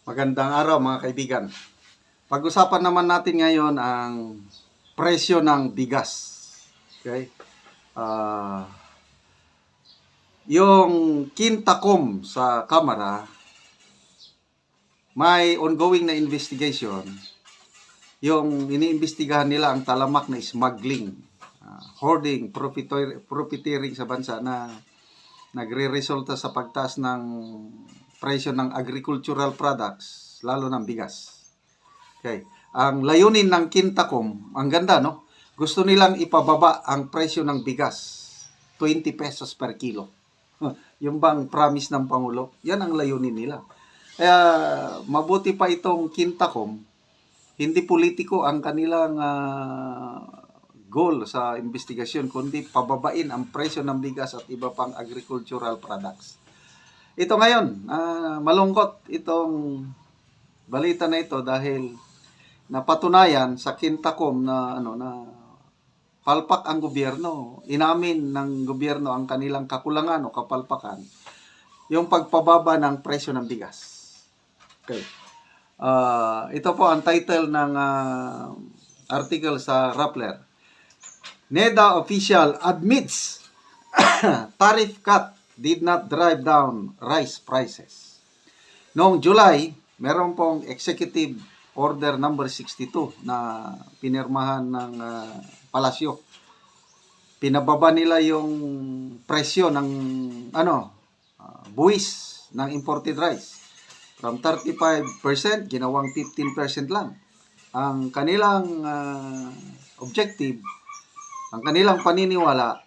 Magandang araw mga kaibigan. Pag-usapan naman natin ngayon ang presyo ng bigas. Okay? Yung Kintakom sa Kamara, may ongoing na investigation. Yung iniimbestigahan nila ang talamak na smuggling, hoarding, profiteering sa bansa na nagre-resulta sa pagtaas ng presyo ng agricultural products, lalo ng bigas. Okay. Ang layunin ng Kintakom, ang ganda, no? Gusto nilang ipababa ang presyo ng bigas, 20 pesos per kilo. Yung bang promise ng Pangulo, yan ang layunin nila. Kaya mabuti pa itong Kintakom, hindi politiko ang kanilang goal sa investigasyon, kundi pababain ang presyo ng bigas at iba pang agricultural products. Ito ngayon, malungkot itong balita na ito dahil napatunayan sa Kintakom na na palpak ang gobyerno. Inamin ng gobyerno ang kanilang kakulangan o kapalpakan, yung pagpababa ng presyo ng bigas. Okay. Ito po ang title ng article sa Rappler. NEDA official admits tariff cut did not drive down rice prices. Noong July, meron pong Executive Order number 62 na pinirmahan ng palasyo. Pinababa nila yung presyo ng buwis ng imported rice. From 35%, ginawang 15% lang. Ang kanilang objective, ang kanilang paniniwala,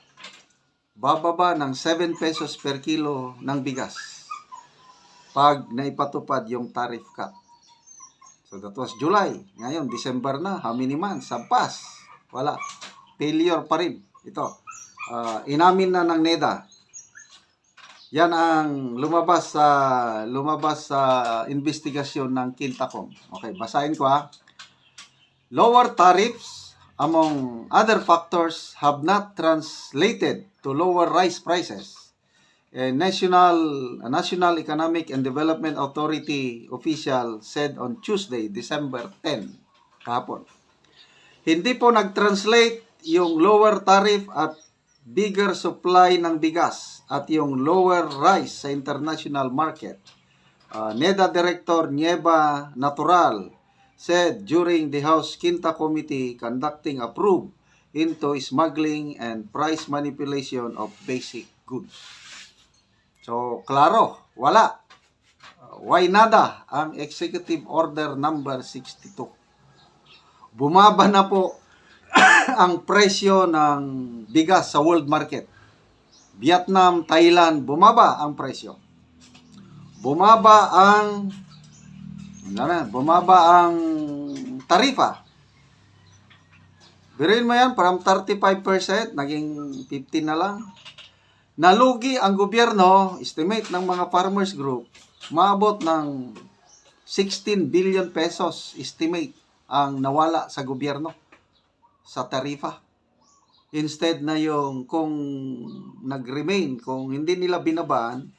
bababa ng 7 pesos per kilo ng bigas pag naipatupad yung tariff cut. So that was July. Ngayon, December na. How many months? Sampas. Wala. Failure pa rin. Ito. Inamin na ng NEDA. Yan ang lumabas sa investigasyon ng Kintakom. Okay, basahin ko ha. Lower tariffs among other factors have not translated to lower rice prices. A National Economic and Development Authority official said on Tuesday, December 10, kahapon. Hindi po nag-translate yung lower tariff at bigger supply ng bigas at yung lower rice sa international market. NEDA Director Nieva Natural said during the House Quinta Committee conducting a probe into smuggling and price manipulation of basic goods. So, klaro, wala. Why nada ang Executive Order number 62. Bumaba na po ang presyo ng bigas sa world market. Vietnam, Thailand, bumaba ang presyo. Bumaba ang tarifa. Biruin mo yan, from 35%, naging 15 na lang. Nalugi ang gobyerno, estimate ng mga farmers group, maabot ng 16 billion pesos, estimate, ang nawala sa gobyerno sa tarifa. Instead na yung kung nag-remain, kung hindi nila binabaan,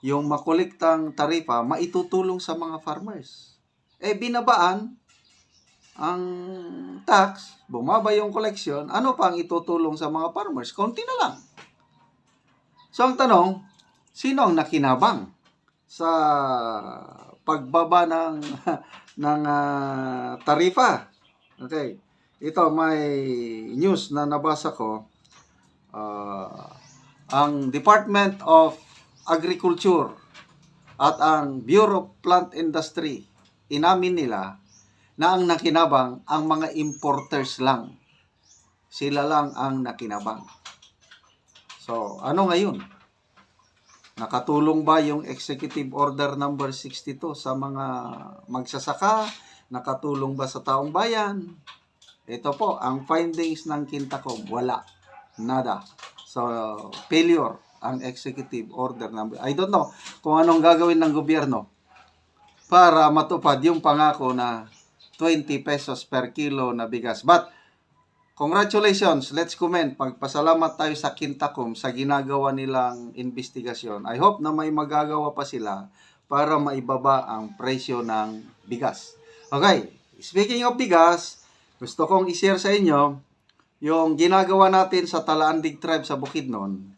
yung makolektang tarifa, maitutulong sa mga farmers. Binabaan ang tax, bumaba yung collection, ano pa ang itutulong sa mga farmers? Konti na lang. So ang tanong, sino ang nakinabang sa pagbaba ng tarifa? Okay. Ito may news na nabasa ko. Ang Department of Agriculture at ang Bureau of Plant Industry, inamin nila na ang nakinabang ang mga importers lang. Sila lang ang nakinabang. So, ano ngayon? Nakatulong ba yung Executive Order number 62 sa mga magsasaka? Nakatulong ba sa taong bayan? Ito po, ang findings ng Kintakom, wala. Nada. So, failure ang Executive Order number. I don't know kung anong gagawin ng gobyerno para matupad yung pangako na 20 pesos per kilo na bigas. But, congratulations, let's comment. Pagpasalamat tayo sa Kintakom sa ginagawa nilang investigasyon. I hope na may magagawa pa sila para maibaba ang presyo ng bigas. Okay, speaking of bigas, gusto kong i-share sa inyo yung ginagawa natin sa Talaandig Tribe sa Bukidnon.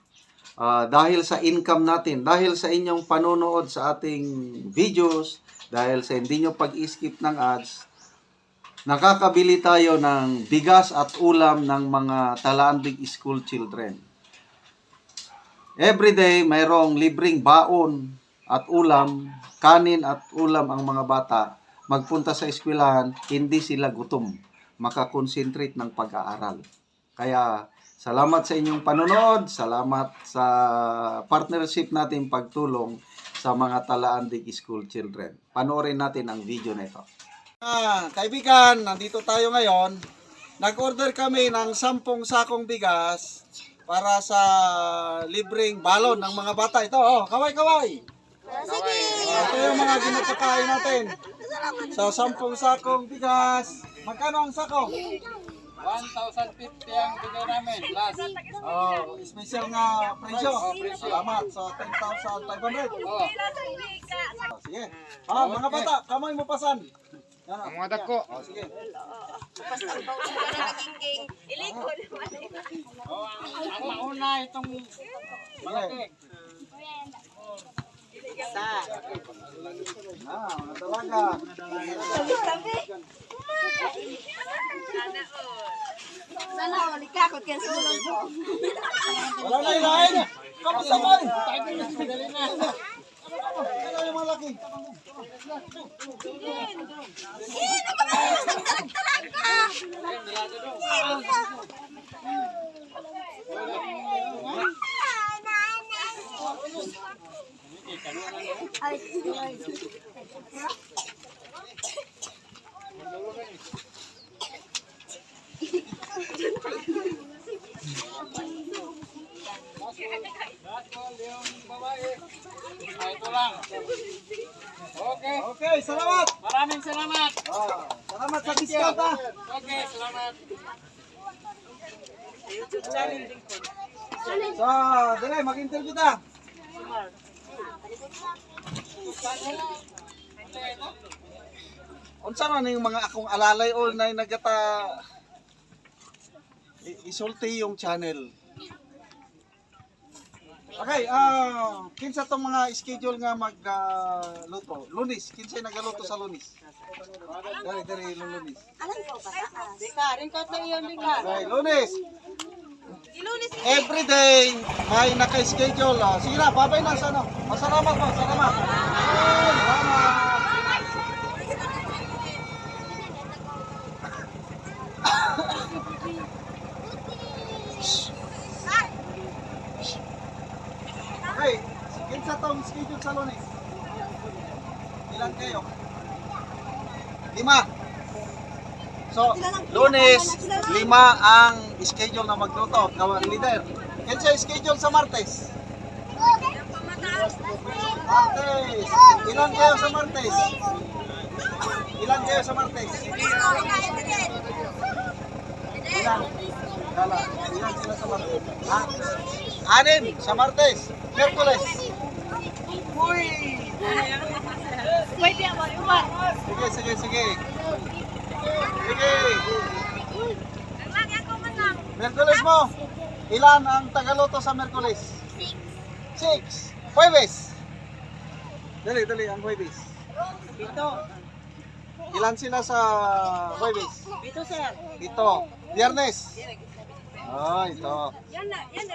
Dahil sa income natin, dahil sa inyong panonood sa ating videos, dahil sa hindi nyo pag-skip ng ads, nakakabili tayo ng bigas at ulam ng mga Talaandig school children. Every day, mayroong libreng baon at ulam, kanin at ulam ang mga bata. Magpunta sa eskwelahan, hindi sila gutom, makakonsentrate ng pag-aaral. Kaya, salamat sa inyong panonood, salamat sa partnership natin pagtulong sa mga Talaandig school children. Panoorin natin ang video na ito. Kaibigan, nandito tayo ngayon. Nag-order kami ng 10 sakong bigas para sa libreng balon ng mga bata. Ito, kaway-kaway. Sige. Ito yung mga ginagkakain natin. So, 10 sakong bigas. Magkano ang sako? 1,050 ang bigay namin. Last. Special nga presyo. Salamat. So, 10,500. Sige. Mga bata, kamay mo pasan. Yan, Ang mga dagko. sige. Ang mauna itong malaki. Mga dalaga. Sana all ikakot kaya sulong ko. Wala na ilahin. Kamusta ba? Dali na. Ano yung malaki? Ito lang. Okay. Okay, salamat. Maraming salamat. Salamat sa discount ha. Okay, salamat. So, dali, mag-interview ta. Unsa man yung mga akong alalay all na nagata isulti yung channel. Okay, kinsa tong mga schedule nga magluto? Lunes, kinsa nagaluto sa Lunes? Dari Lunes. Alam ko ba? Dika, ringkot na iyon, Dika. Okay, Lunes. Every day may naka-schedule. Sige na, babay na sa ano. Masalamat po, salamat. Salamat. Okay, kinsa tong schedule sa Lunes? Ilan kayo? 5. So, Lunes, 5 ang schedule na magluto. Kawan leader. Kinsa yung schedule sa Martes? Martes. Ilan kayo sa Martes? Ilan kayo sa Martes? Ilan? Dala. Ilan sila sa Martes? 6 sa Martes. Miyerkules. Uy! Pwede ako iwan. Sige. Sige. Miyerkules mo. Ilan ang tagaluto sa Miyerkules? 6. Huwebes. Dali, ang Huwebes. 7. Ilan sila sa Huwebes? 7 sir. 7. Biyernes. Ito.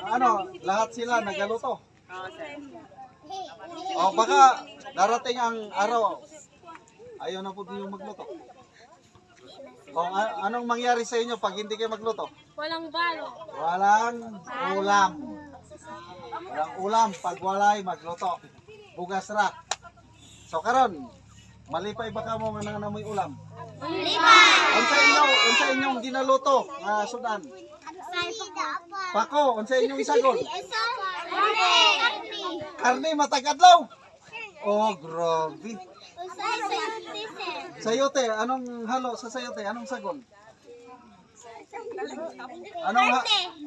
Ano, lahat sila nagaluto. Baka darating ang araw. Ayaw na po yung magluto. Anong mangyari sa inyo pag hindi kayo magluto? Walang balo. Walang ulam. Walang ulam pag walay magluto. Bugas ra. So karon, malipay ba ka mo nga namoy ulam? Unsa inyong ginaluto nga sudan? Pako, unsa inyong isagol? Karne matag adlaw. Oh, grabe. Sayote, anong halo sa sayote? Anong sagol?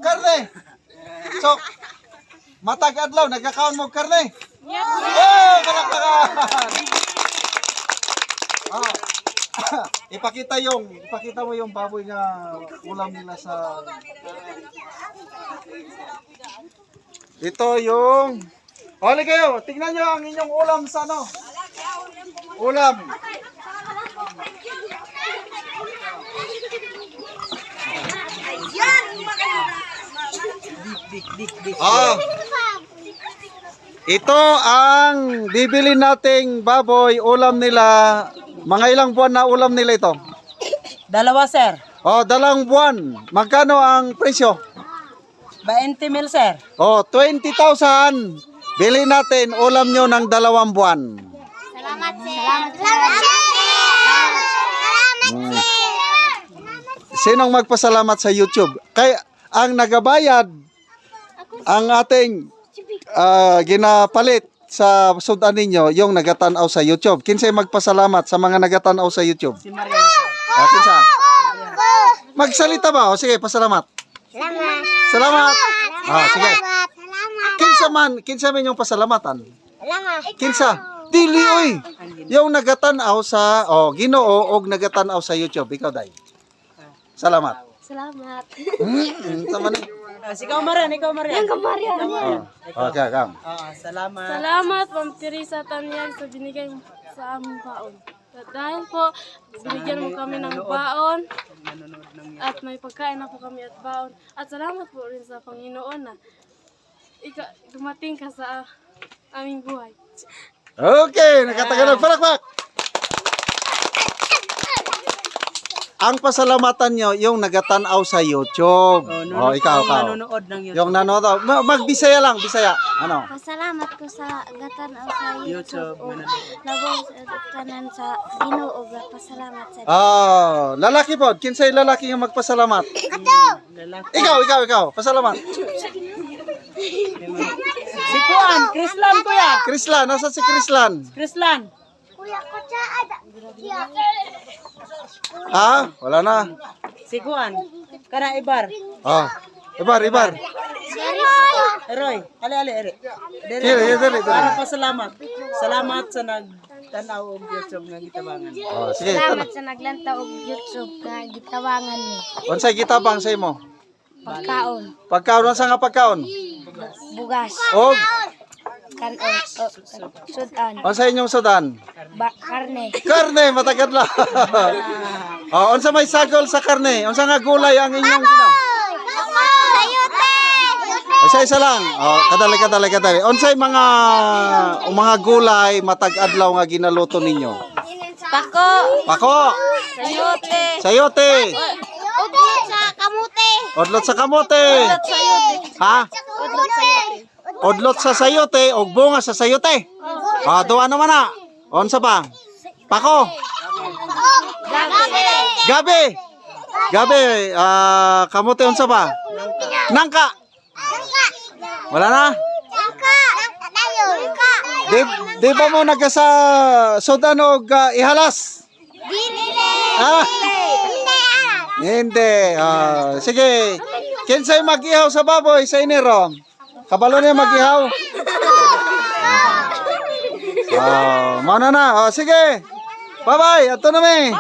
Karne. So, matag adlaw nagkakaon mo og karne? Oh, palakpakan. Ipakita mo yung baboy nga ulam nila sa ito yung huli kayo, tingnan nyo ang inyong ulam sa ano? Ulam. Ah. Ito ang bibili nating baboy, ulam nila. Mga ilang buwan na ulam nila ito? 2, sir. Oh, 2 buwan. Magkano ang presyo? 20 mil, sir. Oh, 20,000. Bili natin ulam nyo ng 2 buwan. Salamat, sir. Salamat, sir. Sinong magpasalamat sa YouTube? Kay ang nagabayad ang ating ginapalit sa sudan ninyo yung nagatanaw sa YouTube. Kinsay magpasalamat sa mga nagatanaw sa YouTube? Si Marian, sir. Kinsa? Magsalita ba? O sige, pasalamat. Salamat. Sige. Kinsa man yung pasalamatan? Kinsa? Dili oy. Yung nagatanaw sa Ginoo og nagatanaw sa YouTube. Ikaw dai. Salamat. Salamat. Tama ni. Ikaw, Marian. Okay, kam. Salamat. Salamat, Ma'am Teresa Tanyag, sa binigay mo sa aming baon. Dahil po, binigyan mo kami ng baon at may pagkain na po kami at baon. At salamat po rin sa Panginoon na dumating ka sa aming buhay. Okay, nakatagalog. Palakpak! Ang pasalamatan nyo, yung nagatanaw sa YouTube. Ikaw. Nanonood ng YouTube. Yung nanonood. Magbisaya lang, Bisaya. Ano? Pasalamat ko sa gatan o sa YouTube. YouTube. Labong sa tanan sa Ginoo nga pasalamat sa Lalaki po. Kinsay lalaki yung magpasalamat? Lalaki. Ikaw. Pasalamat. Si Kuan, Krislan, kuya. Krislan, nasa si Krislan? Krislan. Kuya ko siya. Wala na. Si Kuan. Kana Ibar. Ibar. Eroy. Ali, ere. Dili. Para pasalamat. Salamat sa nagtanaw og YouTube nga gitabangan. Sige. Salamat sa naglanta og YouTube nga gitawangan ni. Unsay gitabang sa imo? Pagkaon, Pagkaon, unsa nga pagkaon? bugas, Og, kanon, sudan, unsa inyong sudan? karne, Karne, matagad lang. Unsa may sagol sa karne? Unsa nga gulay ang inyong ginaw? Isa lang. Kadali. Unsay mga gulay matag adlaw nga ginaluto ninyo? Pako. Sayote. Odlot sa kamote. Ha? Odlot sa sayote o bunga sa sayote. Duwa naman na. Unsa pa? Pako. Gabi. Kamote unsa pa? Nangka. Wala na? Di ba mo nagasa sudan og ihalas? Hindi. Sige. Kinsay mag-ihaw sa baboy sa inero? Kabalo niya mag-ihaw? Mana na. Sige. Bye-bye. Ato na mi.